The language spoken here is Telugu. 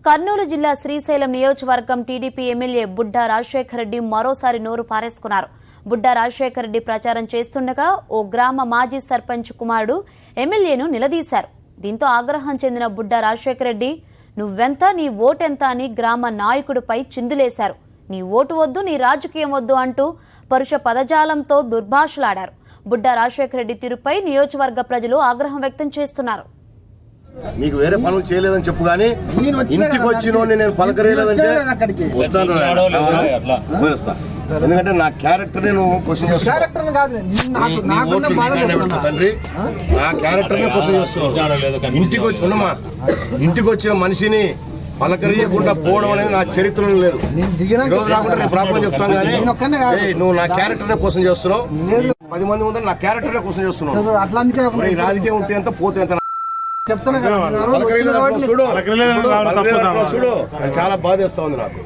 కర్నూలు జిల్లా శ్రీశైలం నియోజకవర్గం టీడీపీ ఎమ్మెల్యే బుడ్డా రాజశేఖర్ రెడ్డి మరోసారి నోరు పారేసుకున్నారు. బుడ్డా రాజశేఖర్ రెడ్డి ప్రచారం చేస్తుండగా ఓ గ్రామ మాజీ సర్పంచ్ కుమారుడు ఎమ్మెల్యేను నిలదీశారు. దీంతో ఆగ్రహం చెందిన బుడ్డా రాజశేఖర్ రెడ్డి నువ్వెంత నీ ఓటెంత అని గ్రామ నాయకుడిపై చిందులేశారు. నీ ఓటు వద్దు, నీ రాజకీయం వద్దు అంటూ పరుష పదజాలంతో దుర్భాషలాడారు. బుడ్డా రాజశేఖర్ రెడ్డి తీరుపై నియోజకవర్గ ప్రజలు ఆగ్రహం వ్యక్తం చేస్తున్నారు. నీకు వేరే పనులు చేయలేదని చెప్పు గానీ ఇంటికి వచ్చినోని నేను పలకరేయలేదంటే వస్తాను. ఎందుకంటే నా క్యారెక్టర్ నేను క్వశ్చన్ చేస్తాను తండ్రి, నా క్యారెక్టర్ క్వశ్చన్ చేస్తున్నాను. ఇంటికి వచ్చిన మనిషిని పలకరియకుండా పోవడం అనేది నా చరిత్రలో లేదు. ఈరోజు రాకుండా నేను ప్రాబ్లం చెప్తాను కానీ నువ్వు నా క్యారెక్టర్ క్వశ్చన్ చేస్తున్నావు. 10 మంది ముందు నా క్యారెక్టర్ క్వశ్చన్ చేస్తున్నావు. ఈ రాజకీయం ఉంటే ఎంత పోతే ఎంత చూడు, చాలా బాధేస్తా ఉంది నాకు.